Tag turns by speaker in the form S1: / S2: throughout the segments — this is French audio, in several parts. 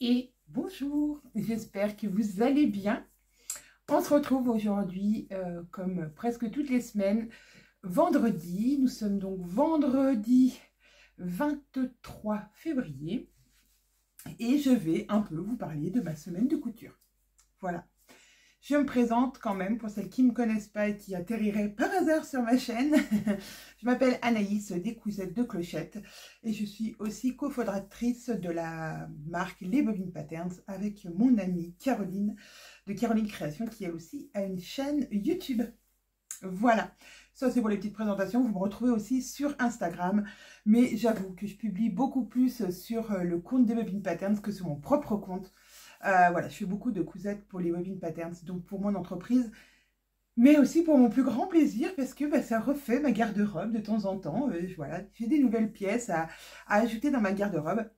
S1: Et bonjour, j'espère que vous allez bien. On se retrouve aujourd'hui, comme presque toutes les semaines, vendredi. Nous sommes donc vendredi 23 février et je vais un peu vous parler de ma semaine de couture. Voilà. Je me présente quand même pour celles qui ne me connaissent pas et qui atterriraient par hasard sur ma chaîne. Je m'appelle Anaïs des Cousettes de Clochette et je suis aussi cofondatrice de la marque Les Bobines Patterns avec mon amie Caroline de Caroline Création qui elle aussi a une chaîne YouTube. Voilà, ça c'est pour les petites présentations. Vous me retrouvez aussi sur Instagram, mais j'avoue que je publie beaucoup plus sur le compte des Bobines Patterns que sur mon propre compte. Voilà, je fais beaucoup de cousettes pour les Bobines Patterns, donc pour mon entreprise, mais aussi pour mon plus grand plaisir, parce que ça refait ma garde-robe de temps en temps. Voilà, j'ai des nouvelles pièces à ajouter dans ma garde-robe.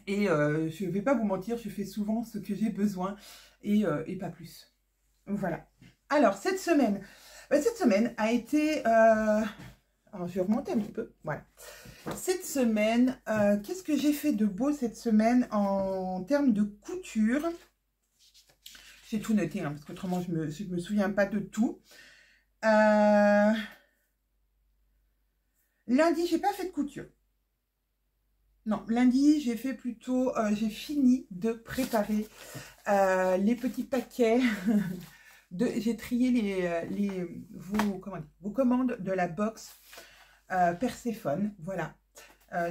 S1: Et je ne vais pas vous mentir, je fais souvent ce que j'ai besoin et pas plus. Voilà. Alors, cette semaine a été... alors, je vais remonter un petit peu. Voilà. Cette semaine, qu'est-ce que j'ai fait de beau cette semaine en termes de couture? J'ai tout noté, hein, parce qu'autrement, je me souviens pas de tout. Lundi, j'ai pas fait de couture. Non, lundi, j'ai fait plutôt... j'ai fini de préparer les petits paquets. J'ai trié vos commandes de la box Perséphone. Voilà.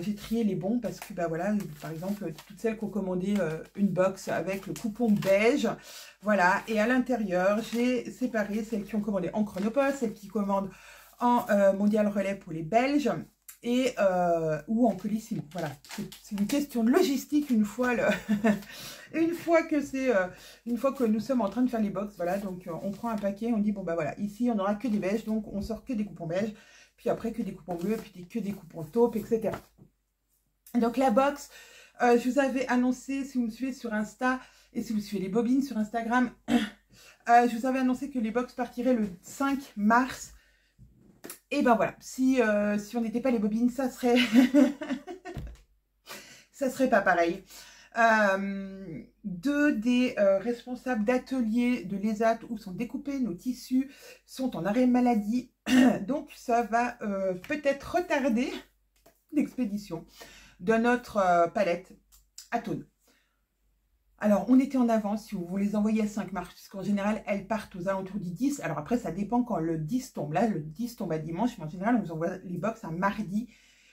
S1: J'ai trié les bons parce que, voilà, par exemple, toutes celles qui ont commandé une box avec le coupon beige, voilà, et à l'intérieur, j'ai séparé celles qui ont commandé en Chronopost, celles qui commandent en Mondial Relais pour les Belges, et ou en Colissimo, voilà. C'est une question de logistique une fois une fois que nous sommes en train de faire les box, voilà, donc on prend un paquet, on dit, bon, voilà, ici, on n'aura que des beiges, donc on sort que des coupons beiges, puis après que des coupons bleus, puis que des coupons taupes, etc. Donc la box, je vous avais annoncé, si vous me suivez sur Insta, et si vous suivez les bobines sur Instagram, je vous avais annoncé que les box partiraient le 5 mars. Et ben voilà, si on n'était pas les bobines, ça serait... ça serait pas pareil. Deux des responsables d'atelier de l'ESAT où sont découpés nos tissus sont en arrêt maladie. Donc ça va peut-être retarder l'expédition de notre palette à Thônes. Alors, on était en avance si vous les envoyez à 5 mars, puisqu'en général, elles partent aux alentours du 10. Alors après, ça dépend quand le 10 tombe. Là, le 10 tombe à dimanche, mais en général, on vous envoie les box un mardi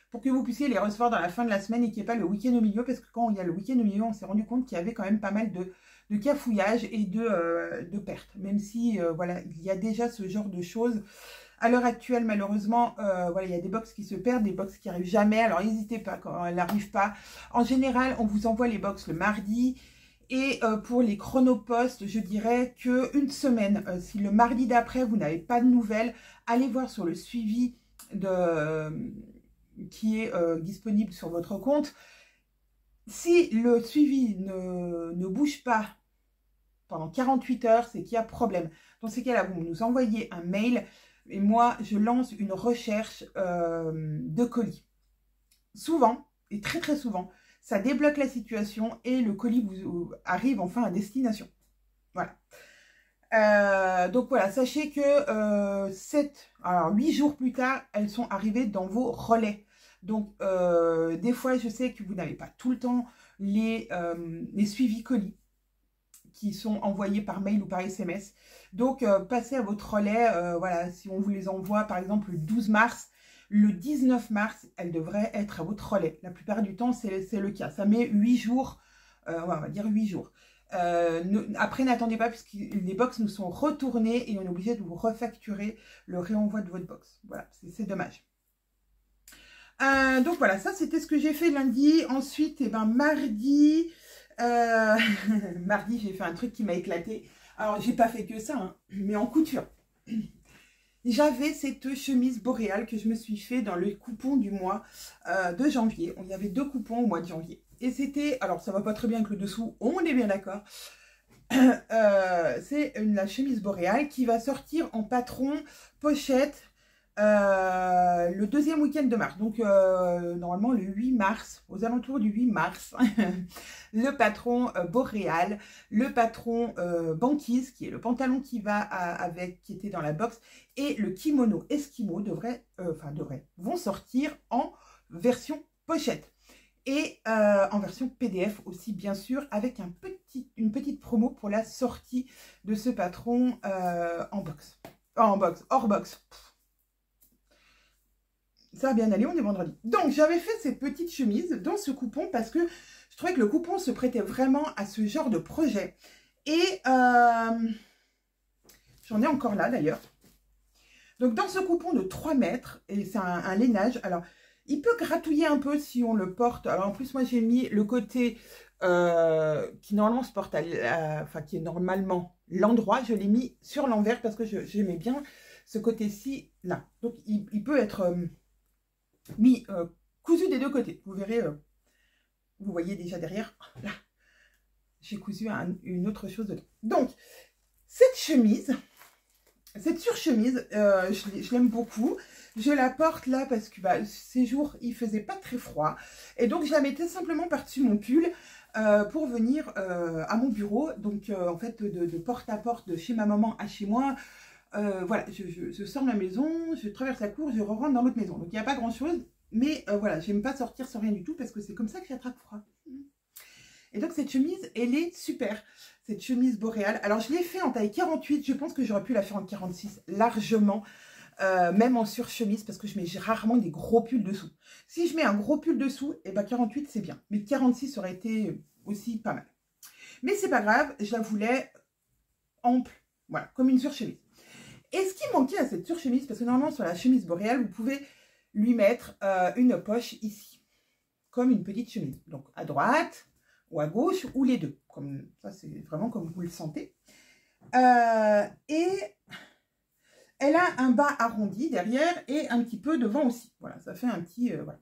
S1: pour que vous puissiez les recevoir dans la fin de la semaine et qu'il n'y ait pas le week-end au milieu, parce que quand il y a le week-end au milieu, on s'est rendu compte qu'il y avait quand même pas mal de cafouillage et de pertes, même si, voilà, il y a déjà ce genre de choses. À l'heure actuelle, malheureusement, voilà, il y a des box qui se perdent, des box qui n'arrivent jamais. Alors, n'hésitez pas quand elles n'arrivent pas. En général, on vous envoie les box le mardi. Et pour les chronopostes, je dirais qu'une semaine, si le mardi d'après, vous n'avez pas de nouvelles, allez voir sur le suivi qui est disponible sur votre compte. Si le suivi ne bouge pas pendant 48 heures, c'est qu'il y a problème. Dans ces cas-là, vous nous envoyez un mail et moi, je lance une recherche de colis. Souvent, et très très souvent, ça débloque la situation et le colis vous arrive enfin à destination. Voilà. Donc voilà, sachez que 8 jours plus tard, elles sont arrivées dans vos relais. Donc des fois, je sais que vous n'avez pas tout le temps les suivis colis qui sont envoyés par mail ou par SMS. Donc passez à votre relais, voilà, si on vous les envoie par exemple le 12 mars, le 19 mars, elle devrait être à votre relais. La plupart du temps, c'est le cas. Ça met 8 jours, on va dire 8 jours. Après, n'attendez pas puisque les box nous sont retournées et on est obligé de vous refacturer le réenvoi de votre box. Voilà, c'est dommage. Donc voilà, ça c'était ce que j'ai fait lundi. Ensuite, mardi, mardi j'ai fait un truc qui m'a éclaté. Alors, j'ai pas fait que ça, hein, mais en couture. J'avais cette chemise boréale que je me suis fait dans le coupon du mois de janvier. Il y avait 2 coupons au mois de janvier. Et c'était, alors ça va pas très bien avec le dessous, on est bien d'accord. C'est la chemise boréale qui va sortir en patron pochette le deuxième week-end de mars. Donc, normalement, le 8 mars, aux alentours du 8 mars, le patron Boréal, le patron Banquise, qui est le pantalon qui va avec, qui était dans la box, et le kimono Eskimo vont sortir en version pochette. Et en version PDF aussi, bien sûr, avec une petite promo pour la sortie de ce patron hors box. Pff, ça va bien aller, on est vendredi. Donc, j'avais fait cette petite chemise dans ce coupon parce que je trouvais que le coupon se prêtait vraiment à ce genre de projet. Et j'en ai encore là, d'ailleurs. Donc, dans ce coupon de 3 mètres, et c'est un lainage, alors, il peut gratouiller un peu si on le porte. Alors, en plus, moi, j'ai mis le côté qui normalement se porte enfin, qui est normalement l'endroit. Je l'ai mis sur l'envers parce que j'aimais bien ce côté-ci, là. Donc, il peut être mis cousu des deux côtés. Vous verrez, vous voyez déjà derrière, là, j'ai cousu une autre chose dedans. Donc, cette chemise, cette surchemise, je l'aime beaucoup. Je la porte là parce que ces jours, il faisait pas très froid. Et donc, je la mettais simplement par-dessus mon pull pour venir à mon bureau. Donc, en fait, de porte à porte, de chez ma maman à chez moi. Voilà, je sors de la maison, je traverse la cour, je rentre dans l'autre maison. Donc, il n'y a pas grand-chose. Mais voilà, j'aime pas sortir sans rien du tout parce que c'est comme ça que j'attrape froid. Et donc, cette chemise, elle est super. Cette chemise Boréal. Alors, je l'ai fait en taille 48. Je pense que j'aurais pu la faire en 46 largement. Même en surchemise parce que je mets rarement des gros pulls dessous. Si je mets un gros pull dessous, et 48 c'est bien. Mais 46 aurait été aussi pas mal. Mais c'est pas grave, je la voulais ample. Voilà, comme une surchemise. Et ce qui manquait à cette surchemise, parce que normalement sur la chemise Boréal, vous pouvez lui mettre une poche ici. Comme une petite chemise. Donc à droite ou à gauche ou les deux. Comme ça, c'est vraiment comme vous le sentez. Et elle a un bas arrondi derrière et un petit peu devant aussi. Voilà, ça fait un petit... voilà.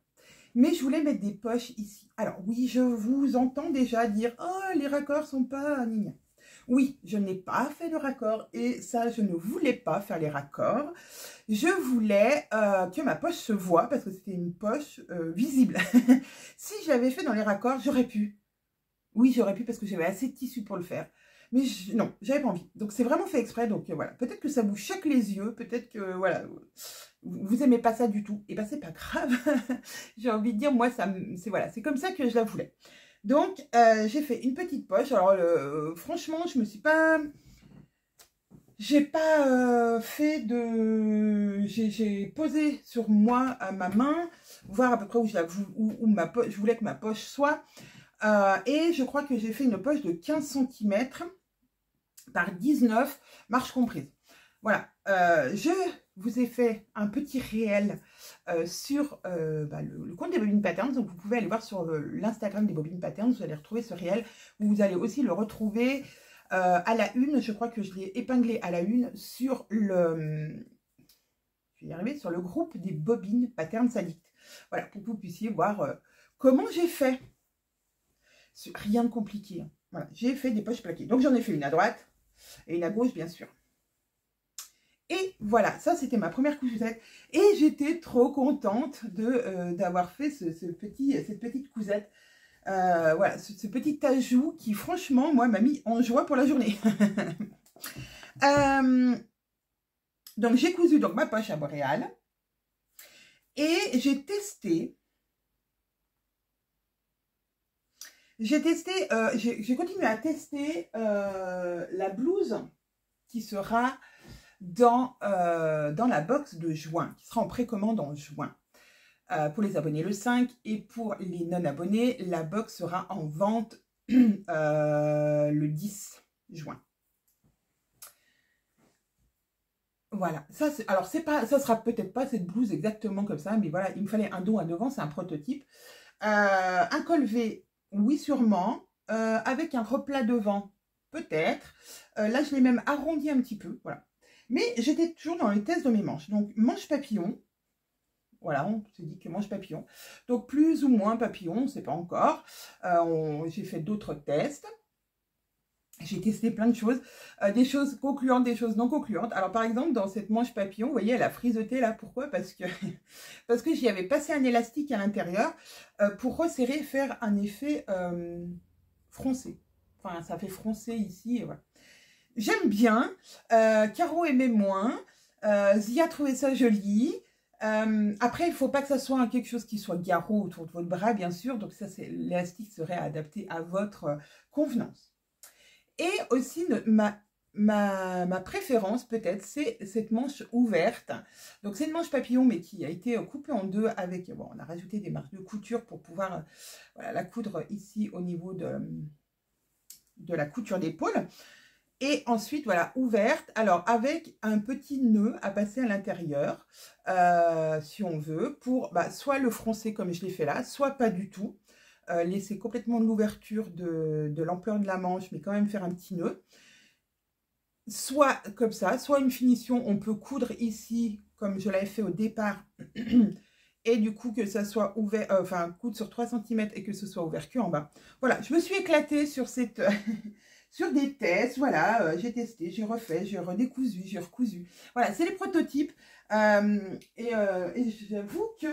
S1: Mais je voulais mettre des poches ici. Alors oui, je vous entends déjà dire « Oh, les raccords sont pas... » Oui, je n'ai pas fait le raccord et ça, je ne voulais pas faire les raccords. Je voulais que ma poche se voie parce que c'était une poche visible. Si je l'avais fait dans les raccords, j'aurais pu. Oui, j'aurais pu parce que j'avais assez de tissu pour le faire. Mais non, j'avais pas envie. Donc, c'est vraiment fait exprès. Donc, voilà. Peut-être que ça vous choque les yeux. Peut-être que, voilà, vous aimez pas ça du tout. Et ben, c'est pas grave. J'ai envie de dire, moi, c'est voilà, c'est comme ça que je la voulais. Donc, j'ai fait une petite poche. Alors, franchement, je me suis pas... J'ai pas fait de... J'ai posé sur moi, à ma main, voir à peu près où je voulais que ma poche soit. Et je crois que j'ai fait une poche de 15 cm par 19, marche comprise. Voilà, je vous ai fait un petit réel sur le compte des Bobines Patterns. Donc vous pouvez aller voir sur l'Instagram des Bobines Patterns, vous allez retrouver ce réel. Vous allez aussi le retrouver à la une. Je crois que je l'ai épinglé à la une sur le... Je vais y arriver, sur le groupe des Bobines Patterns Addicts. Voilà, pour que vous puissiez voir comment j'ai fait. Rien de compliqué. Hein. Voilà, j'ai fait des poches plaquées. Donc j'en ai fait une à droite et une à gauche, bien sûr. Et voilà, ça c'était ma première cousette. Et j'étais trop contente d'avoir fait cette petite cousette. Voilà, ce petit ajout qui, franchement, moi, m'a mis en joie pour la journée. Donc j'ai cousu donc, ma poche à Boréal. Et j'ai testé... J'ai continué à tester la blouse qui sera dans la box de juin, qui sera en précommande en juin. Pour les abonnés le 5 et pour les non-abonnés, la box sera en vente le 10 juin. Voilà, alors ça sera peut-être pas cette blouse exactement comme ça, mais voilà, il me fallait un dos à devant, c'est un prototype. Un col V, oui sûrement, avec un replat devant, peut-être. Là, je l'ai même arrondi un petit peu, voilà. Mais j'étais toujours dans les tests de mes manches. Donc, manche papillon. Voilà, on se dit que manche papillon. Donc, plus ou moins papillon, on ne sait pas encore. J'ai fait d'autres tests. J'ai testé plein de choses, des choses concluantes, des choses non concluantes. Alors par exemple, dans cette manche papillon, vous voyez, elle a frisoté là. Pourquoi? Parce que, parce que j'y avais passé un élastique à l'intérieur pour resserrer et faire un effet froncé. Enfin, ça fait froncer ici et voilà. J'aime bien, Caro aimait moins, Zia trouvait ça joli. Après, il ne faut pas que ça soit quelque chose qui soit garrot autour de votre bras, bien sûr. Donc ça, l'élastique serait adapté à votre convenance. Et aussi, ma préférence, peut-être, c'est cette manche ouverte. Donc, c'est une manche papillon, mais qui a été coupée en deux avec... Bon, on a rajouté des marques de couture pour pouvoir voilà, la coudre ici au niveau de la couture d'épaule. Et ensuite, voilà, ouverte. Alors, avec un petit nœud à passer à l'intérieur, si on veut, pour soit le froncer comme je l'ai fait là, soit pas du tout. Laisser complètement l'ouverture de l'ampleur de la manche, mais quand même faire un petit nœud. Soit comme ça, soit une finition, on peut coudre ici, comme je l'avais fait au départ, et du coup que ça soit ouvert, enfin coudre sur 3 cm et que ce soit ouvert que en bas. Voilà, je me suis éclatée sur cette... sur des tests, voilà, j'ai testé, j'ai refait, j'ai redécousu, j'ai recousu. Voilà, c'est les prototypes. Et j'avoue que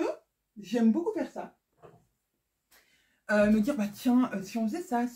S1: j'aime beaucoup faire ça. Me dire, bah tiens, si on faisait ça,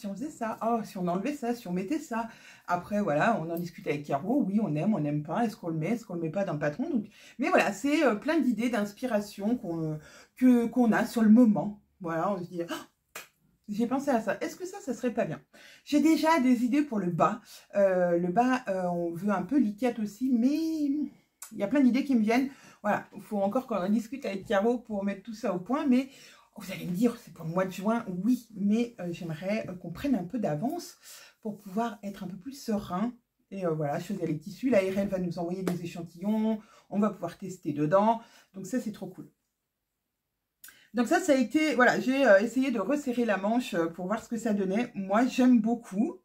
S1: oh, si on enlevait ça, si on mettait ça. Après, voilà, on en discute avec Caro, oui, on n'aime pas, est-ce qu'on le met, est-ce qu'on le met pas dans le patron. Donc... Mais voilà, c'est plein d'idées, d'inspiration qu'on a sur le moment. Voilà, on se dit, oh, j'ai pensé à ça, est-ce que ça serait pas bien? J'ai déjà des idées pour le bas. Le bas, on veut un peu liquette aussi, mais il y a plein d'idées qui me viennent. Voilà, il faut encore qu'on en discute avec Caro pour mettre tout ça au point, mais... Vous allez me dire, c'est pour le mois de juin, oui, mais j'aimerais qu'on prenne un peu d'avance pour pouvoir être un peu plus serein. Et voilà, je faisais les tissus, la RL va nous envoyer des échantillons, on va pouvoir tester dedans, donc ça c'est trop cool. Donc ça a été, voilà, j'ai essayé de resserrer la manche pour voir ce que ça donnait. Moi j'aime beaucoup,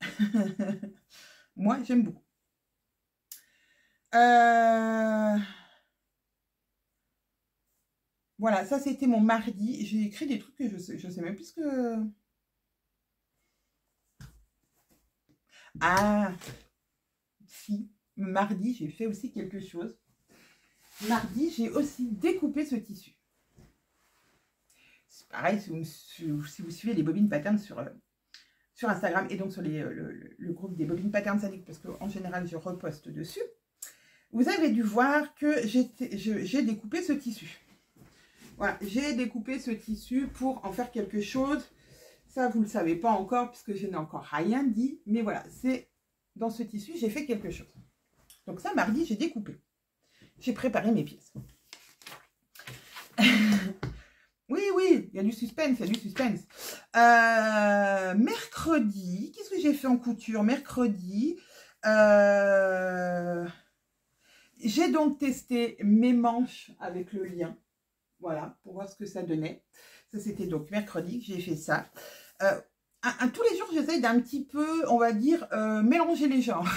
S1: moi j'aime beaucoup. Voilà, ça c'était mon mardi. J'ai écrit des trucs que je sais même plus ce que... Ah, si, mardi, j'ai fait aussi quelque chose. Mardi, j'ai aussi découpé ce tissu. C'est pareil, si vous suivez les bobines patterns sur Instagram et donc sur le groupe des bobines patterns sadiques, parce qu'en général, je reposte dessus, vous avez dû voir que j'ai découpé ce tissu. Voilà, j'ai découpé ce tissu pour en faire quelque chose. Ça, vous ne le savez pas encore, puisque je n'ai encore rien dit. Mais voilà, c'est dans ce tissu, j'ai fait quelque chose. Donc ça, mardi, j'ai découpé. J'ai préparé mes pièces. Oui, il y a du suspense, il y a du suspense. Mercredi, qu'est-ce que j'ai fait en couture? Mercredi, j'ai donc testé mes manches avec le lien. Voilà, pour voir ce que ça donnait. Ça, c'était donc mercredi que j'ai fait ça. Tous les jours, j'essaye d'un petit peu, on va dire, mélanger les genres.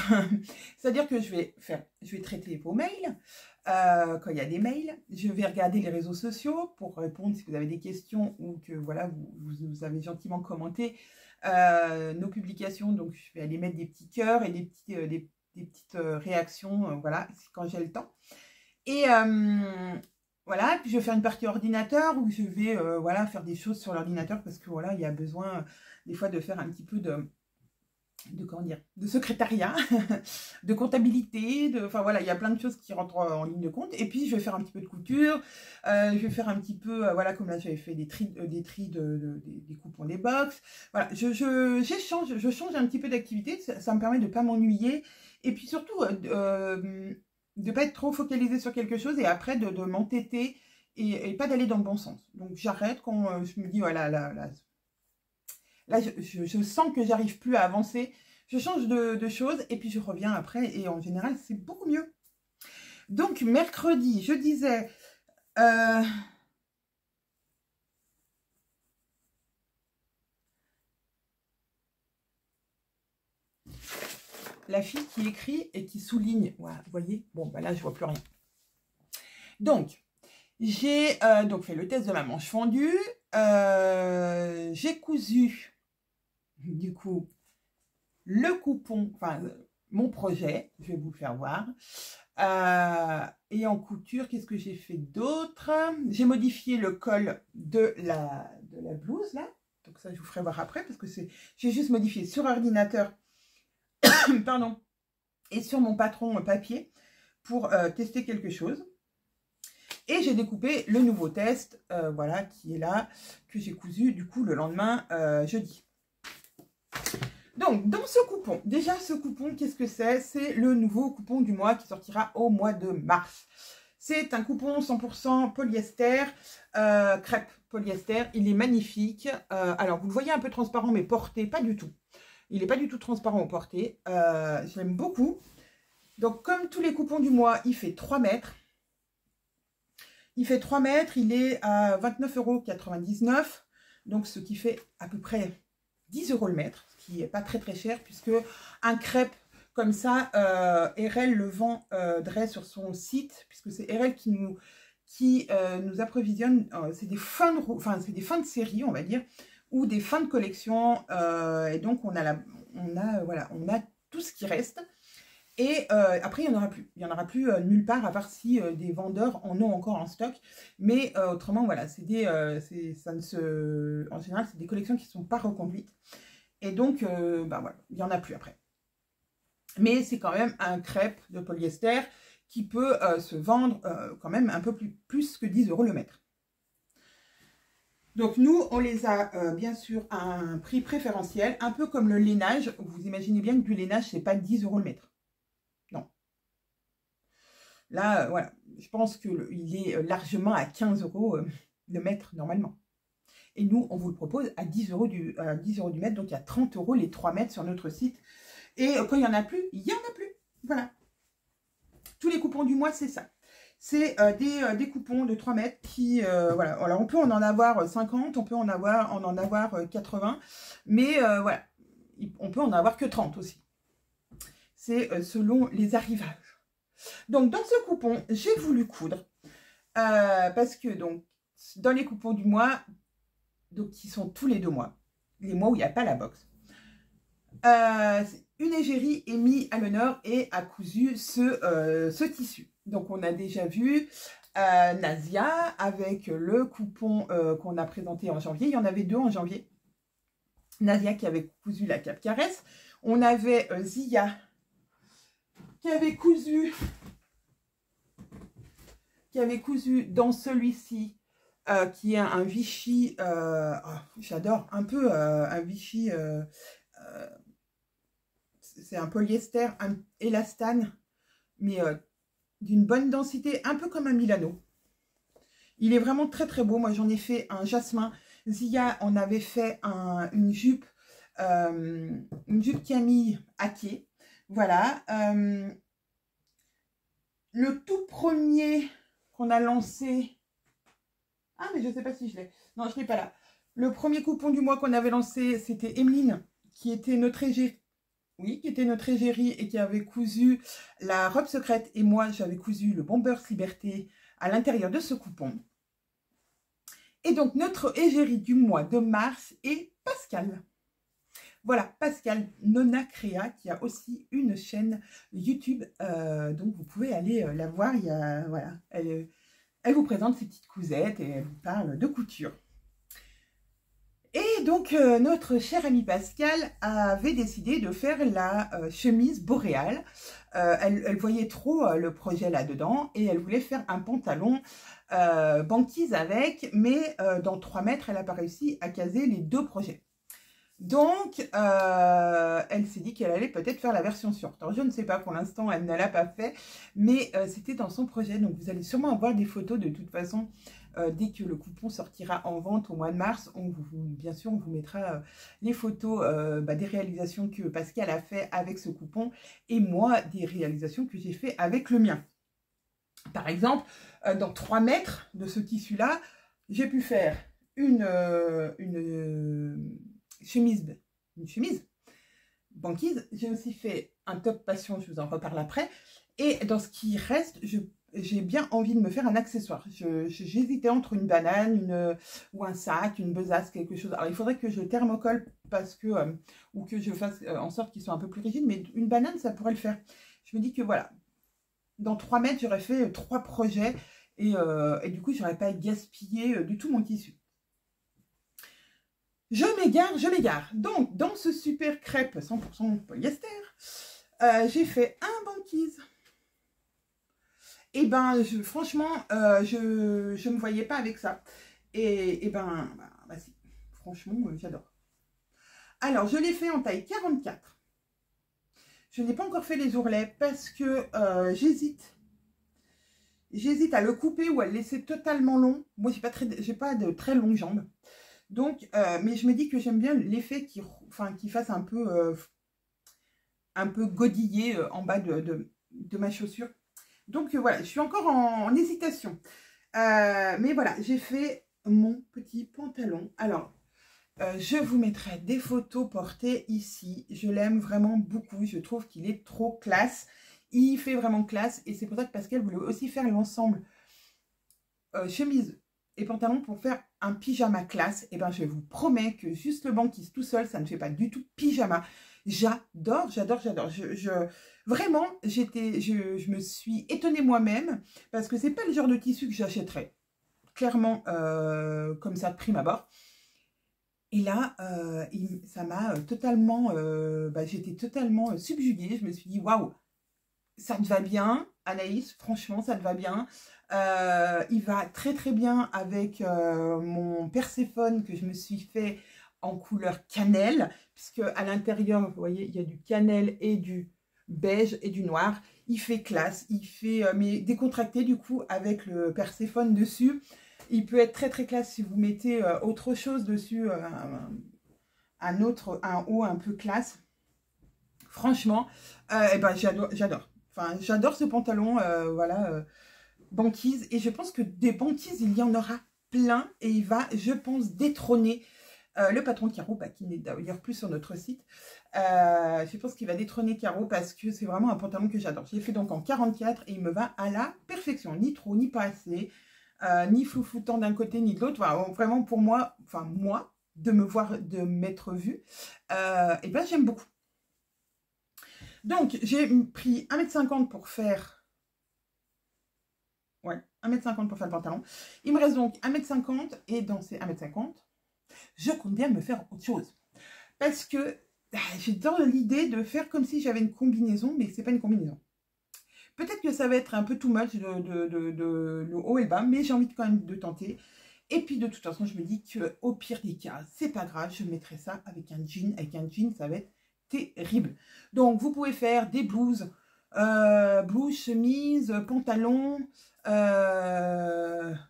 S1: C'est-à-dire que je vais traiter vos mails, quand il y a des mails. Je vais regarder les réseaux sociaux pour répondre si vous avez des questions ou que voilà, vous avez gentiment commenté nos publications. Donc, je vais aller mettre des petits cœurs et des petites réactions, voilà, quand j'ai le temps. Et... voilà, puis je vais faire une partie ordinateur où je vais voilà, faire des choses sur l'ordinateur parce que voilà, il y a besoin des fois de faire un petit peu comment dire, de secrétariat, de comptabilité, enfin voilà, il y a plein de choses qui rentrent en ligne de compte. Et puis je vais faire un petit peu de couture, je vais faire un petit peu, voilà, comme là j'avais fait des tris des coupons des box. Voilà, je change un petit peu d'activité, ça me permet de ne pas m'ennuyer. Et puis surtout, de ne pas être trop focalisé sur quelque chose et après de m'entêter et pas d'aller dans le bon sens. Donc j'arrête quand je me dis, voilà, là je sens que j'arrive plus à avancer. Je change de choses et puis je reviens après et en général, c'est beaucoup mieux. Donc mercredi, je disais... la fille qui écrit et qui souligne. Voilà, vous voyez? Bon, bah là, je vois plus rien. Donc, j'ai donc fait le test de ma manche fendue. J'ai cousu, du coup, le coupon, enfin mon projet, je vais vous le faire voir. Et en couture, qu'est-ce que j'ai fait d'autre? J'ai modifié le col de la blouse là. Donc ça, je vous ferai voir après parce que j'ai juste modifié sur ordinateur, pardon, et sur mon patron papier pour tester quelque chose. Et j'ai découpé le nouveau test, voilà, qui est là, que j'ai cousu du coup le lendemain, jeudi. Donc, dans ce coupon, déjà ce coupon, qu'est-ce que c'est? C'est le nouveau coupon du mois qui sortira au mois de mars. C'est un coupon 100% polyester, crêpe polyester. Il est magnifique. Alors, vous le voyez un peu transparent, mais porté, pas du tout. Il n'est pas du tout transparent au porté. Je l'aime beaucoup. Donc, comme tous les coupons du mois, il fait 3 mètres. Il fait 3 mètres, il est à 29,99 €. Donc, ce qui fait à peu près 10 € le mètre, ce qui n'est pas très très cher, puisque un crêpe comme ça, RL le vendrait sur son site, puisque c'est RL qui nous approvisionne, c'est des fins de série, on va dire, ou des fins de collection, et donc on a tout ce qui reste. Et après, il n'y en aura plus. Il n'y en aura plus nulle part, à part si des vendeurs en ont encore en stock. Mais autrement, voilà, en général, c'est des collections qui ne sont pas reconduites. Et donc, bah, voilà, il n'y en a plus après. Mais c'est quand même un crêpe de polyester qui peut se vendre quand même un peu plus que 10 € le mètre. Donc nous, on les a bien sûr à un prix préférentiel, un peu comme le lainage. Vous imaginez bien que du lainage, c'est pas 10 € le mètre. Non. Là, voilà, je pense qu'il est largement à 15 € le mètre normalement. Et nous, on vous le propose à 10 € du mètre, donc il y a 30 € les 3 mètres sur notre site. Et quand il n'y en a plus, il n'y en a plus. Voilà. Tous les coupons du mois, c'est ça. C'est des coupons de 3 mètres qui, voilà. Alors, on peut en avoir 50, on peut en avoir 80, mais voilà, on peut en avoir que 30 aussi. C'est selon les arrivages. Donc, dans ce coupon, j'ai voulu coudre, parce que, donc, dans les coupons du mois, donc, qui sont tous les 2 mois, les mois où il n'y a pas la box, une égérie est mise à l'honneur et a cousu ce tissu. Donc, on a déjà vu Nasia avec le coupon qu'on a présenté en janvier. Il y en avait 2 en janvier. Nasia qui avait cousu la cape caresse. On avait Zia qui avait cousu dans celui-ci qui est un Vichy. J'adore un peu un Vichy. C'est un polyester, un élastane, mais d'une bonne densité, un peu comme un Milano. Il est vraiment très très beau. Moi, j'en ai fait un jasmin. Zia en avait fait une jupe Camille hackée. Voilà. Le tout premier qu'on a lancé... Ah, mais je ne sais pas si je l'ai. Non, je ne l'ai pas là. Le premier coupon du mois qu'on avait lancé, c'était Emeline, qui était notre égérie. Oui, qui était notre égérie et qui avait cousu la robe secrète. Et moi, j'avais cousu le Bombers Liberté à l'intérieur de ce coupon. Et donc, notre égérie du mois de mars est Pascal. Voilà, Pascal Nona Créa, qui a aussi une chaîne YouTube. Donc, vous pouvez aller la voir. Voilà, elle vous présente ses petites cousettes et elle vous parle de couture. Et donc, notre cher ami Pascal avait décidé de faire la chemise boréale. Elle voyait trop le projet là-dedans et elle voulait faire un pantalon banquise avec, mais dans 3 mètres, elle n'a pas réussi à caser les 2 projets. Donc, elle s'est dit qu'elle allait peut-être faire la version short. Alors, je ne sais pas, pour l'instant, elle ne l'a pas fait, mais c'était dans son projet. Donc, vous allez sûrement avoir des photos de toute façon. Dès que le coupon sortira en vente au mois de mars, bien sûr, on vous mettra les photos des réalisations que Pascal a fait avec ce coupon et moi, des réalisations que j'ai fait avec le mien. Par exemple, dans 3 mètres de ce tissu-là, j'ai pu faire une chemise banquise. J'ai aussi fait un top passion, je vous en reparle après. Et dans ce qui reste, j'ai bien envie de me faire un accessoire. J'hésitais entre une banane, ou un sac, une besace, quelque chose. Alors, il faudrait que je thermocole parce que, ou que je fasse en sorte qu'ils soient un peu plus rigides, mais une banane, ça pourrait le faire. Je me dis que voilà, dans 3 mètres, j'aurais fait 3 projets et du coup, j'aurais pas gaspillé du tout mon tissu. Je m'égare. Donc, dans ce super crêpe 100% polyester, j'ai fait un banquise. Et ben, franchement, je ne me voyais pas avec ça. Et ben, si. Franchement, j'adore. Alors, je l'ai fait en taille 44. Je n'ai pas encore fait les ourlets parce que j'hésite. J'hésite à le couper ou à le laisser totalement long. Moi, j'ai pas de très longues jambes. Donc, mais je me dis que j'aime bien l'effet qui fasse un peu godillé en bas de ma chaussure. Donc voilà, je suis encore en hésitation. Mais voilà, j'ai fait mon petit pantalon. Alors, je vous mettrai des photos portées ici. Je l'aime vraiment beaucoup. Je trouve qu'il est trop classe. Il fait vraiment classe. Et c'est pour ça que Pascal voulait aussi faire l'ensemble chemise et pantalon pour faire un pyjama classe. Et ben, je vous promets que juste le banquise tout seul, ça ne fait pas du tout pyjama. J'adore. Vraiment, je me suis étonnée moi-même parce que c'est pas le genre de tissu que j'achèterais. Clairement, comme ça, de prime abord. Et là, ça m'a totalement... j'étais totalement subjuguée. Je me suis dit, waouh, ça te va bien, Anaïs, franchement, ça te va bien. Il va très très bien avec mon Perséphone que je me suis fait en couleur cannelle, puisque à l'intérieur, vous voyez, il y a du cannelle et du beige et du noir. Il fait classe, il fait mais décontracté du coup avec le Perséphone dessus. Il peut être très très classe si vous mettez autre chose dessus, un haut un peu classe. Franchement, j'adore. Enfin, j'adore ce pantalon, banquise. Et je pense que des banquises, il y en aura plein. Et il va, je pense, détrôner le patron Caro, qui n'est d'ailleurs plus sur notre site. Je pense qu'il va détrôner Caro parce que c'est vraiment un pantalon que j'adore. Je l'ai fait donc en 44 et il me va à la perfection. Ni trop, ni pas assez. Ni floufloutant d'un côté, ni de l'autre. Voilà, vraiment pour moi, de m'être vue, et ben j'aime beaucoup. Donc, j'ai pris 1,50 m pour faire... Ouais, 1,50 m pour faire le pantalon. Il me reste donc 1,50 m et dans ces 1,50 m, je compte bien me faire autre chose. Parce que j'ai dans l'idée de faire comme si j'avais une combinaison, mais c'est pas une combinaison. Peut-être que ça va être un peu too much le haut et le bas, mais j'ai envie quand même de tenter. Et puis de toute façon, je me dis qu'au pire des cas, c'est pas grave, je mettrai ça avec un jean. Avec un jean, ça va être terrible. Donc, vous pouvez faire des blouses, chemises, pantalons,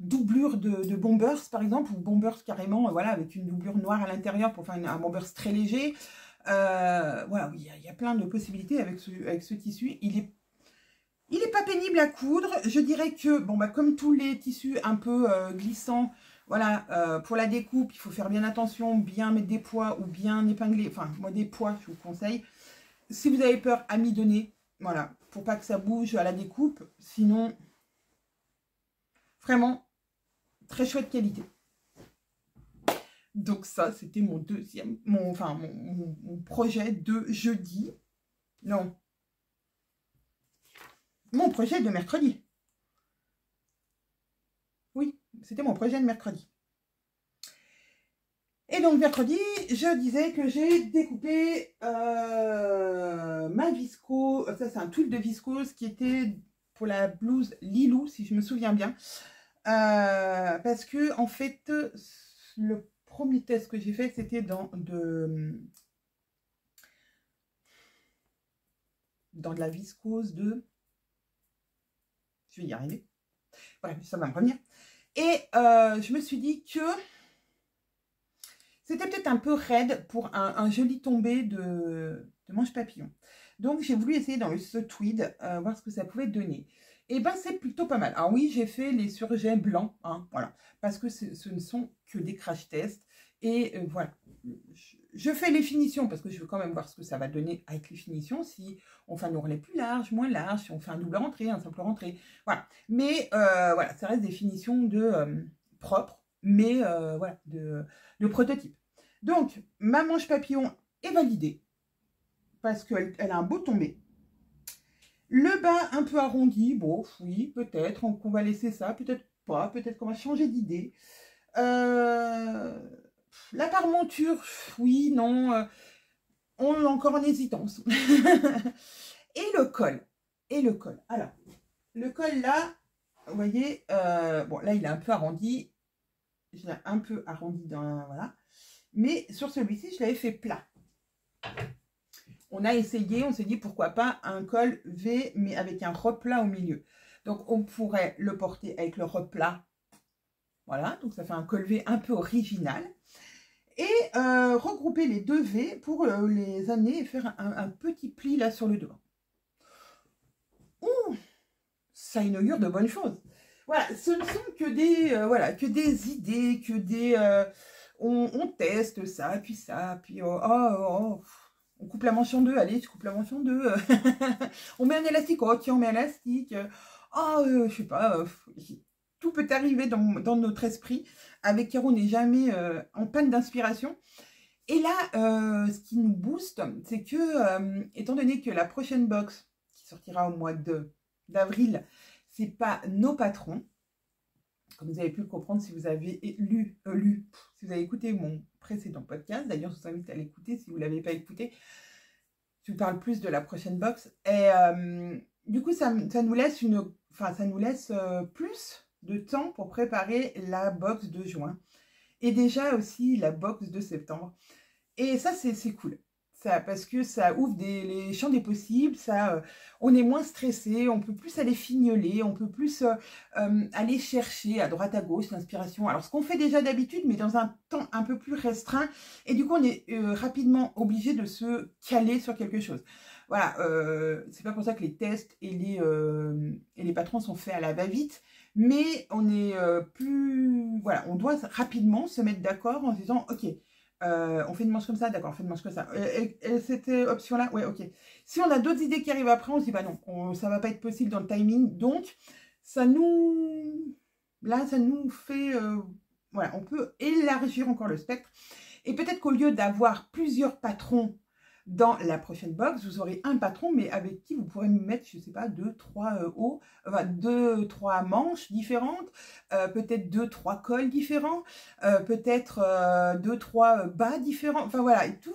S1: doublure de bombers, par exemple, ou bombers carrément, voilà, avec une doublure noire à l'intérieur pour faire un bombers très léger. Voilà, il y a plein de possibilités avec ce tissu. Il est pas pénible à coudre. Je dirais que, comme tous les tissus un peu glissants, voilà, pour la découpe, il faut faire bien attention, bien mettre des poids ou bien épingler. Enfin, moi, des poids, je vous conseille. Si vous avez peur, amidonner, voilà, pour pas que ça bouge à la découpe. Sinon, vraiment, très chouette qualité. Donc ça, c'était mon projet de jeudi. Non. Mon projet de mercredi. Oui, c'était mon projet de mercredi. Et donc mercredi, je disais que j'ai découpé ma viscose. Ça, c'est un tulle de viscose qui était pour la blouse Lilou, si je me souviens bien. Parce que, en fait, le premier test que j'ai fait, c'était dans de la viscose de... Je vais y arriver. Voilà, ça va me revenir. Et je me suis dit que c'était peut-être un peu raide pour un joli tombé de manche papillon. Donc, j'ai voulu essayer dans ce tweed, voir ce que ça pouvait donner. Et ben, c'est plutôt pas mal. Alors oui, j'ai fait les surjets blancs, hein, voilà, parce que ce ne sont que des crash tests. Et voilà, je fais les finitions parce que je veux quand même voir ce que ça va donner avec les finitions. Si on fait un ourlet plus large, moins large, si on fait un double rentré, un simple rentré. Voilà. Mais voilà, ça reste des finitions de propres, mais voilà, de prototype. Donc, ma manche papillon est validée parce qu'elle a un beau tombé. Le bas un peu arrondi, bon, oui, peut-être qu'on va laisser ça, peut-être pas, peut-être qu'on va changer d'idée. La parmenture, oui, non, on est encore en hésitance. Et le col. Alors, le col là, vous voyez, bon, là, il est un peu arrondi. Je l'ai un peu arrondi dans, voilà. Mais sur celui-ci, je l'avais fait plat. On a essayé, on s'est dit pourquoi pas un col V, mais avec un replat au milieu. Donc, on pourrait le porter avec le replat. Voilà, donc ça fait un col V un peu original. Et regrouper les deux V pour les amener et faire un petit pli là sur le devant. Ouh, ça inaugure de bonnes choses. Voilà, ce ne sont que des, voilà, que des idées, que des... on teste ça, puis on coupe la manche en deux, allez, je coupe la manche en deux. On met un élastique, oh tiens, on met un élastique. Je sais pas, tout peut arriver dans notre esprit. Avec Caro, on n'est jamais en panne d'inspiration. Et là, ce qui nous booste, c'est que, étant donné que la prochaine box, qui sortira au mois d'avril, c'est pas nos patrons, comme vous avez pu le comprendre si vous avez si vous avez écouté mon précédent podcast. D'ailleurs, je vous invite à l'écouter si vous ne l'avez pas écouté. Je vous parle plus de la prochaine box. Et du coup, ça nous laisse plus de temps pour préparer la box de juin. Et déjà aussi la box de septembre. Et ça, c'est cool. Ça, parce que ça ouvre les champs des possibles, on est moins stressé, on peut plus aller fignoler, on peut plus aller chercher à droite à gauche l'inspiration. Alors ce qu'on fait déjà d'habitude, mais dans un temps un peu plus restreint, et du coup on est rapidement obligé de se caler sur quelque chose. Voilà, c'est pas pour ça que les tests et les patrons sont faits à la va-vite, mais on est voilà, on doit rapidement se mettre d'accord en se disant ok. On fait une manche comme ça, d'accord, on fait une manche comme ça. Et cette option-là, ouais, ok. Si on a d'autres idées qui arrivent après, on se dit, bah non, ça va pas être possible dans le timing. Donc, ça nous fait, voilà, on peut élargir encore le spectre. Et peut-être qu'au lieu d'avoir plusieurs patrons dans la prochaine box, vous aurez un patron, mais avec qui vous pourrez mettre, je sais pas, 2-3 hauts, 2-3 manches différentes, peut-être 2-3 cols différents, peut-être 2-3 bas différents. Enfin voilà, et tout,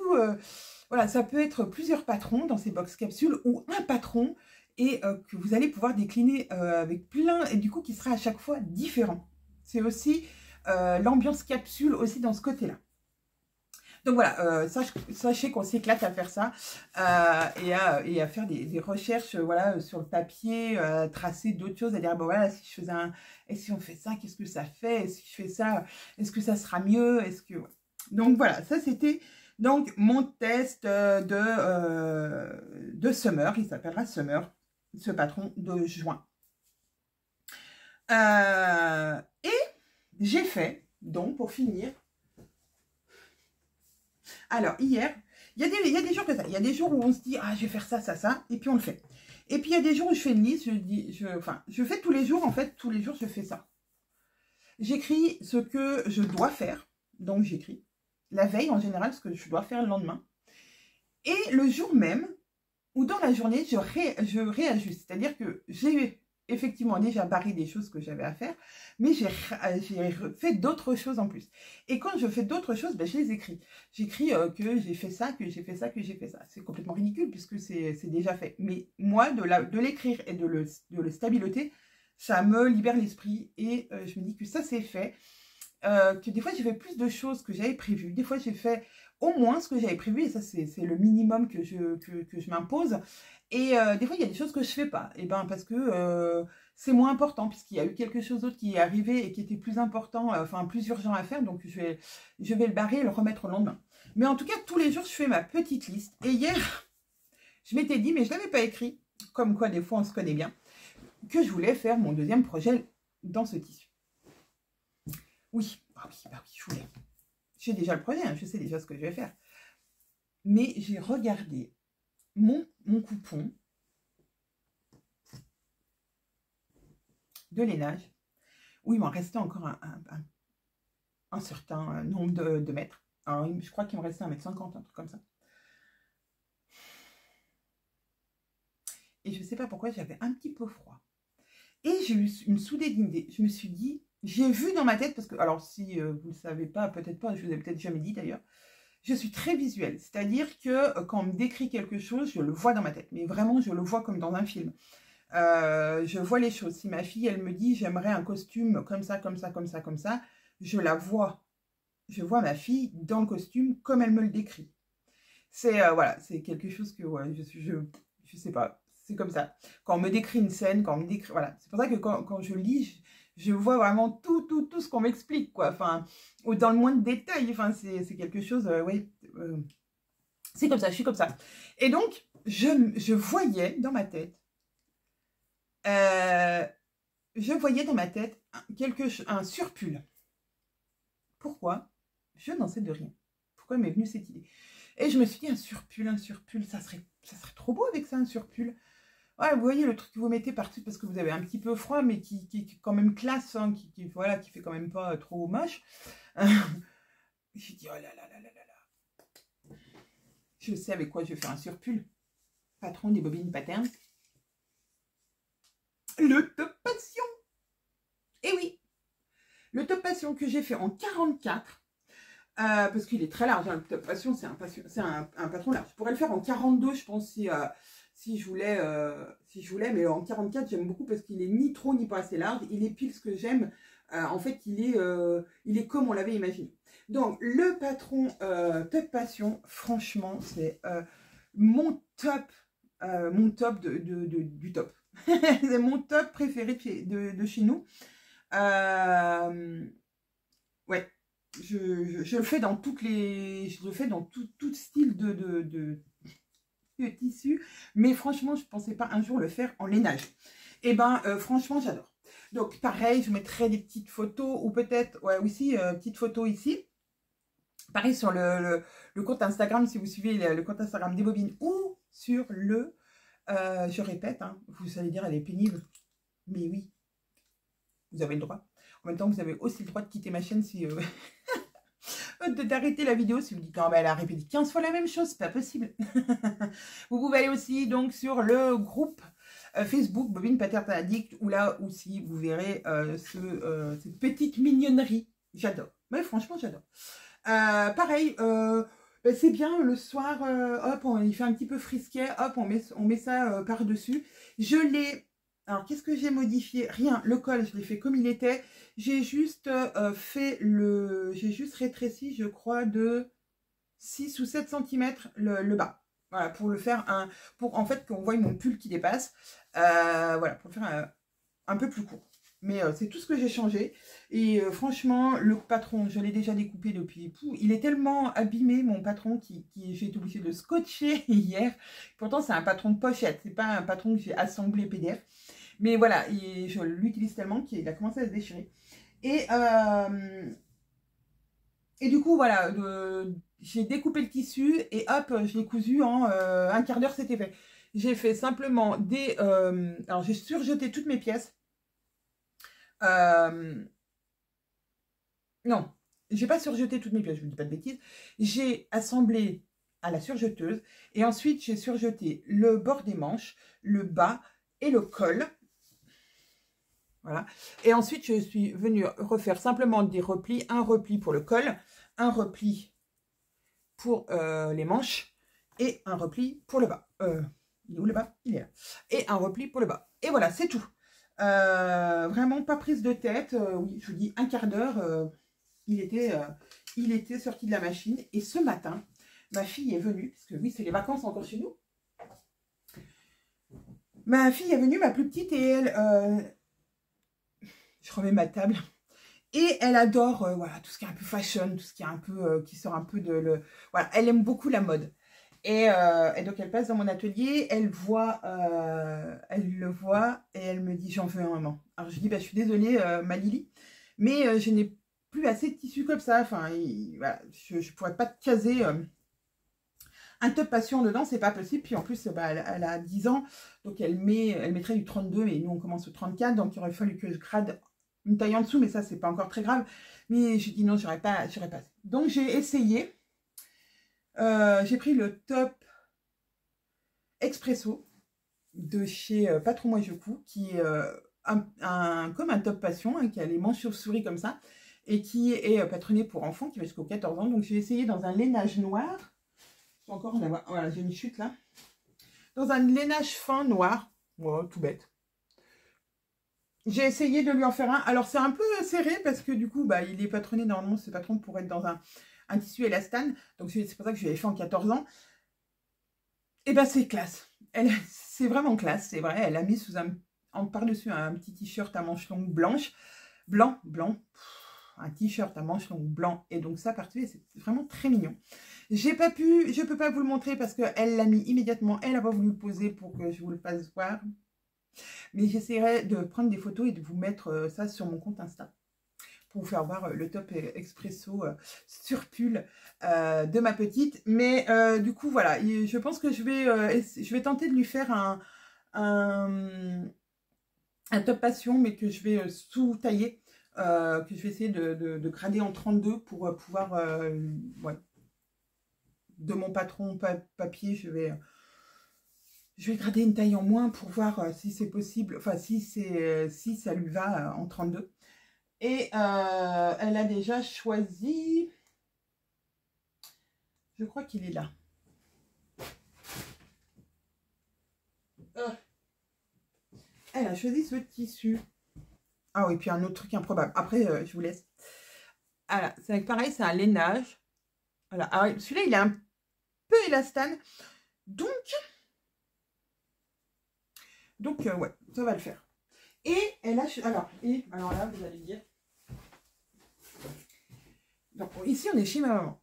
S1: voilà, ça peut être plusieurs patrons dans ces box capsules ou un patron et que vous allez pouvoir décliner avec plein et du coup qui sera à chaque fois différent. C'est aussi l'ambiance capsule aussi dans ce côté-là. Donc voilà, sachez qu'on s'éclate à faire ça et à faire des recherches voilà, sur le papier, tracer d'autres choses, à dire bon voilà, si je faisais et si on fait ça, qu'est-ce que ça fait? Et si je fais ça, est-ce que ça sera mieux? Donc voilà, ça c'était donc mon test de Summer, il s'appellera Summer, ce patron de juin. Et j'ai fait, donc pour finir, alors, hier, il y a des jours comme ça. Il y a des jours où on se dit, ah, je vais faire ça, ça, ça, et puis on le fait. Et puis, il y a des jours où je fais une liste, je fais tous les jours, en fait, tous les jours, je fais ça. J'écris ce que je dois faire. Donc, j'écris la veille, en général, ce que je dois faire le lendemain. Et le jour même, ou dans la journée, je réajuste. C'est-à-dire que j'ai effectivement déjà barré des choses que j'avais à faire, mais j'ai fait d'autres choses en plus. Et quand je fais d'autres choses, ben, je les écris. J'écris que j'ai fait ça, que j'ai fait ça, que j'ai fait ça. C'est complètement ridicule puisque c'est déjà fait. Mais moi, de l'écrire et de le stabiloter, ça me libère l'esprit et je me dis que ça c'est fait. Que des fois j'ai fait plus de choses que j'avais prévues. Des fois j'ai fait au moins ce que j'avais prévu et ça c'est le minimum que je m'impose. Et des fois il y a des choses que je fais pas. Et ben parce que c'est moins important puisqu'il y a eu quelque chose d'autre qui est arrivé et qui était plus important, enfin plus urgent à faire. Donc je vais le barrer et le remettre au lendemain. Mais en tout cas tous les jours je fais ma petite liste. Et hier je m'étais dit, mais je l'avais pas écrit, comme quoi des fois on se connaît bien, que je voulais faire mon deuxième projet dans ce tissu. Oui, bah oui, je voulais. J'ai déjà le projet, hein, je sais déjà ce que je vais faire. mais j'ai regardé mon coupon de lainage, où il m'en restait encore un certain nombre de mètres. Alors, je crois qu'il me restait 1,50 m, un truc comme ça. Et je ne sais pas pourquoi, j'avais un petit peu froid. Et j'ai eu une soudaine idée. Je me suis dit, j'ai vu dans ma tête, parce que, alors si vous ne le savez pas, peut-être pas, je vous ai peut-être jamais dit d'ailleurs, je suis très visuelle. C'est-à-dire que quand on me décrit quelque chose, je le vois dans ma tête. Mais vraiment, je le vois comme dans un film. Je vois les choses. Si ma fille, elle me dit, j'aimerais un costume comme ça, comme ça, comme ça, comme ça, je la vois. Je vois ma fille dans le costume comme elle me le décrit. C'est voilà, c'est quelque chose que ouais, je sais pas, c'est comme ça. Quand on me décrit une scène, quand on me décrit, voilà, c'est pour ça que quand je lis, je vois vraiment tout ce qu'on m'explique, quoi. Enfin, ou dans le moindre détail. Enfin, c'est quelque chose, oui, c'est comme ça, je suis comme ça. Et donc, je voyais dans ma tête, un surpull. Pourquoi? Je n'en sais de rien. Pourquoi m'est venue cette idée? Et je me suis dit, un surpull, ça serait trop beau avec ça, un surpull. Ouais, vous voyez le truc que vous mettez par-dessus parce que vous avez un petit peu froid, mais qui est quand même classe, hein, voilà, qui fait quand même pas trop moche. J'ai dit, oh là là là là là là. Je sais avec quoi je vais faire un surpull. Patron des bobines patterns. Le Top Passion. Et oui, le Top Passion que j'ai fait en 44. Parce qu'il est très large, hein, le Top Passion, c'est un patron large. Je pourrais le faire en 42, je pense, si je voulais, mais en 44, j'aime beaucoup parce qu'il est ni trop ni pas assez large. Il est pile ce que j'aime. En fait, il est comme on l'avait imaginé. Donc, le patron Top Passion, franchement, c'est mon top du top. C'est mon top préféré de chez nous. Ouais. Je le fais dans tout style de tissu, mais franchement, je ne pensais pas un jour le faire en lainage. Et ben, franchement, j'adore. Donc, pareil, je mettrai des petites photos, ou peut-être, ouais, aussi, petites photos ici. Pareil sur le compte Instagram, si vous suivez le compte Instagram des bobines, ou sur je répète, hein, vous allez dire, elle est pénible. Mais oui, vous avez le droit. En même temps, vous avez aussi le droit de quitter ma chaîne si... d'arrêter la vidéo si vous dites non mais elle a répété 15 fois la même chose, c'est pas possible. Vous pouvez aller aussi donc sur le groupe Facebook Bobine Pattern Addict, où là aussi vous verrez cette petite mignonnerie. J'adore, mais franchement j'adore. Pareil, c'est bien le soir, hop, il fait un petit peu frisquet, hop, on met ça par dessus. Je l'ai... Alors, qu'est-ce que j'ai modifié? Rien, le col, je l'ai fait comme il était. J'ai juste j'ai juste rétréci, je crois, de 6 ou 7 cm le bas. Voilà, pour le faire pour en fait qu'on voit mon pull qui dépasse. Voilà, pour le faire un peu plus court. Mais c'est tout ce que j'ai changé. Et franchement, le patron, je l'ai déjà découpé depuis. Il est tellement abîmé, mon patron, j'ai été obligée de scotcher hier. Pourtant, c'est un patron de pochette. C'est pas un patron que j'ai assemblé PDF. Mais voilà, je l'utilise tellement qu'il a commencé à se déchirer. Et du coup, voilà, j'ai découpé le tissu et hop, je l'ai cousu en un quart d'heure, c'était fait. J'ai fait simplement alors, j'ai surjeté toutes mes pièces. Non, j'ai pas surjeté toutes mes pièces, je vous dis pas de bêtises. J'ai assemblé à la surjeteuse et ensuite j'ai surjeté le bord des manches, le bas et le col. Voilà. Et ensuite, je suis venue refaire simplement des replis. Un repli pour le col, un repli pour les manches et un repli pour le bas. Il est où le bas? Il est là. Et un repli pour le bas. Et voilà, c'est tout. Vraiment pas prise de tête. Oui, je vous dis un quart d'heure. Il était sorti de la machine. Et ce matin, ma fille est venue, parce que oui, c'est les vacances encore chez nous. Ma fille est venue, ma plus petite, et elle... je remets ma table. Et elle adore voilà, tout ce qui est un peu fashion, tout ce qui est un peu qui sort un peu de voilà, elle aime beaucoup la mode. Et donc elle passe dans mon atelier, elle le voit et elle me dit j'en veux un, maman. Alors je dis bah je suis désolée ma Lily, mais je n'ai plus assez de tissu comme ça. Enfin voilà, je pourrais pas te caser un top passion dedans, c'est pas possible. Puis en plus, bah, elle a 10 ans, donc elle mettrait du 32, mais nous on commence au 34, donc il aurait fallu que je grade une taille en dessous, mais ça c'est pas encore très grave. Mais j'ai dit non, j'aurais pas. Donc j'ai essayé. J'ai pris le top Expresso de chez Patron Moi Je Couds, qui est comme un top passion, hein, qui a les manches chauve-souris comme ça, et qui est patronné pour enfants, qui va jusqu'aux 14 ans. Donc j'ai essayé dans un lainage noir. Je vais encore en avoir. Voilà, j'ai une chute là. Dans un lainage fin noir. Voilà, tout bête. J'ai essayé de lui en faire un. Alors c'est un peu serré parce que du coup, bah, il est patronné normalement, ce patron pour être dans un tissu élastane. Donc c'est pour ça que je l'avais fait en 14 ans. Et ben c'est classe. C'est vraiment classe, c'est vrai. Elle a mis en par-dessus un petit t-shirt à manches longues blanches. Blanc. Un t-shirt à manches longues blanc. Et donc ça, par-dessus, c'est vraiment très mignon. Je peux pas vous le montrer parce qu'elle l'a mis immédiatement. Elle n'a pas voulu le poser pour que je vous le fasse voir. Mais j'essaierai de prendre des photos et de vous mettre ça sur mon compte Insta. Pour vous faire voir le top Expresso surpull de ma petite. Mais du coup, voilà. Je pense que je vais tenter de lui faire un top passion, mais que je vais sous-tailler. Que je vais essayer de grader en 32 pour pouvoir... ouais. De mon patron papier, je vais grader une taille en moins pour voir si c'est possible. Enfin, si ça lui va en 32. Et elle a déjà choisi, je crois qu'il est là. Elle a choisi ce tissu. Ah oui, puis un autre truc improbable. Après, je vous laisse. Voilà, c'est pareil, c'est un lainage. Voilà, alors celui-là, il est un peu élastane. Donc ouais, ça va le faire. Et elle a... Alors là, vous allez dire... Donc, ici, on est chez ma maman.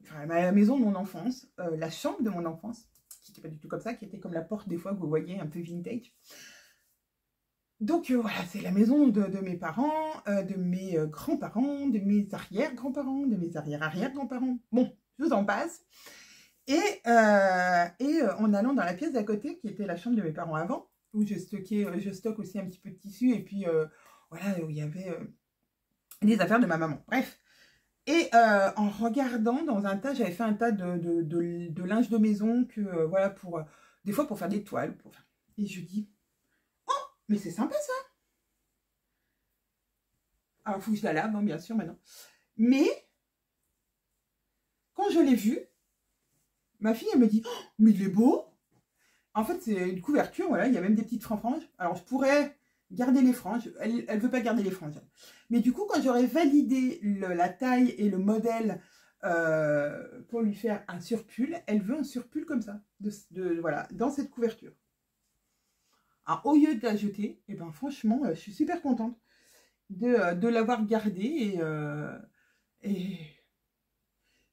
S1: Enfin, la maison de mon enfance, la chambre de mon enfance, qui n'était pas du tout comme ça, qui était comme la porte des fois que vous voyez, un peu vintage. Donc voilà, c'est la maison de mes parents, de mes grands-parents, de mes arrière-grands-parents, de mes arrière-arrière-grands-parents. Bon, je vous en passe. Et en allant dans la pièce d'à côté, qui était la chambre de mes parents avant, où je stocke aussi un petit peu de tissu, et puis voilà, où il y avait des affaires de ma maman. Bref. Et en regardant dans un tas, j'avais fait un tas de linge de maison, que voilà, des fois pour faire des toiles. Et je dis, oh, mais c'est sympa ça. Alors, il faut que je la lave, hein, bien sûr, maintenant. Mais, quand je l'ai vu, ma fille, elle me dit, oh, mais il est beau. En fait, c'est une couverture, voilà, il y a même des petites franges. Alors, je pourrais garder les franges. Elle ne veut pas garder les franges. Mais du coup, quand j'aurai validé la taille et le modèle pour lui faire un surpull, elle veut un surpull comme ça, voilà, dans cette couverture. Alors, au lieu de la jeter, et ben, franchement, je suis super contente de l'avoir gardée. Et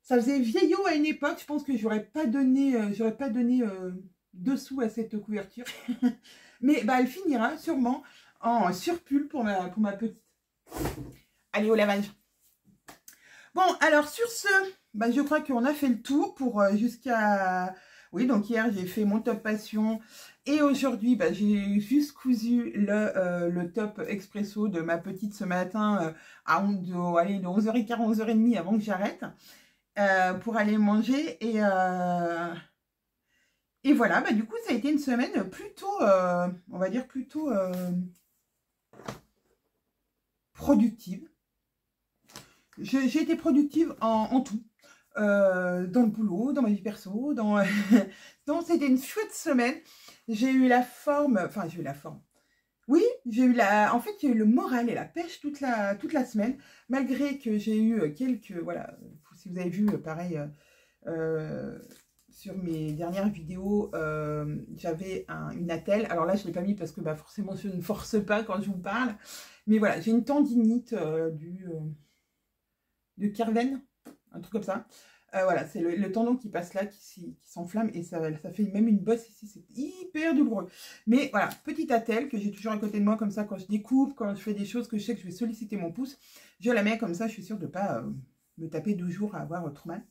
S1: ça faisait vieillot à une époque. Je pense que j'aurais pas donné, dessous à cette couverture. Mais bah, elle finira sûrement en surpull pour ma petite. Allez, au lavage. Bon, alors sur ce, bah, je crois qu'on a fait le tour pour jusqu'à... Oui, donc hier, j'ai fait mon top passion. Et aujourd'hui, bah, j'ai juste cousu le top expresso de ma petite ce matin de 11h15, 11h30 avant que j'arrête pour aller manger. Et voilà, bah, du coup, ça a été une semaine plutôt, on va dire, plutôt productive. J'ai été productive en tout. Dans le boulot, dans ma vie perso, donc c'était une chouette semaine. J'ai eu la forme, enfin j'ai eu la forme. Oui, en fait j'ai eu le moral et la pêche toute la semaine, malgré que j'ai eu quelques, voilà, si vous avez vu pareil sur mes dernières vidéos, j'avais une attelle. Alors là je ne l'ai pas mis parce que bah, forcément je ne force pas quand je vous parle, mais voilà, j'ai une tendinite du Kerven, un truc comme ça. Voilà, c'est le tendon qui passe là, qui s'enflamme, et ça fait même une bosse ici, c'est hyper douloureux. Mais voilà, petite attelle que j'ai toujours à côté de moi, comme ça, quand je découpe, quand je fais des choses que je sais que je vais solliciter mon pouce, je la mets comme ça, je suis sûre de ne pas me taper 2 jours à avoir trop mal.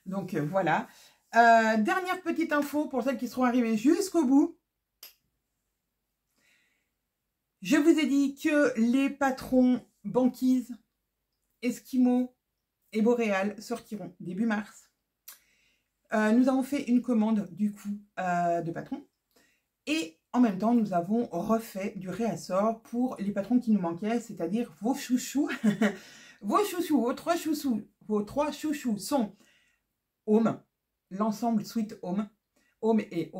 S1: Donc voilà. Dernière petite info pour celles qui seront arrivées jusqu'au bout. Je vous ai dit que les patrons Banquise, Esquimaux et Boréal sortiront début mars. Nous avons fait une commande du coup de patrons. Et en même temps, nous avons refait du réassort pour les patrons qui nous manquaient, c'est-à-dire vos chouchous. Vos trois chouchous sont Home, l'ensemble Sweet Home, Home et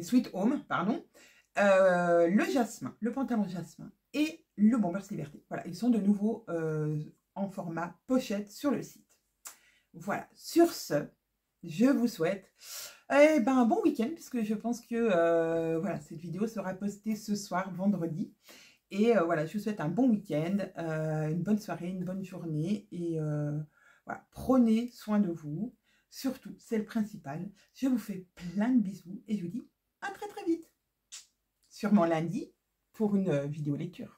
S1: Sweet Home, pardon. Le jasmin, le pantalon jasmin et le Bombers Liberté. Voilà, ils sont de nouveau en format pochette sur le site. Voilà, sur ce, je vous souhaite un bon week-end, puisque je pense que voilà, cette vidéo sera postée ce soir, vendredi. Et voilà, je vous souhaite un bon week-end, une bonne soirée, une bonne journée. Et voilà, prenez soin de vous. Surtout, c'est le principal. Je vous fais plein de bisous et je vous dis à très très vite. Sûrement lundi pour une vidéo lecture.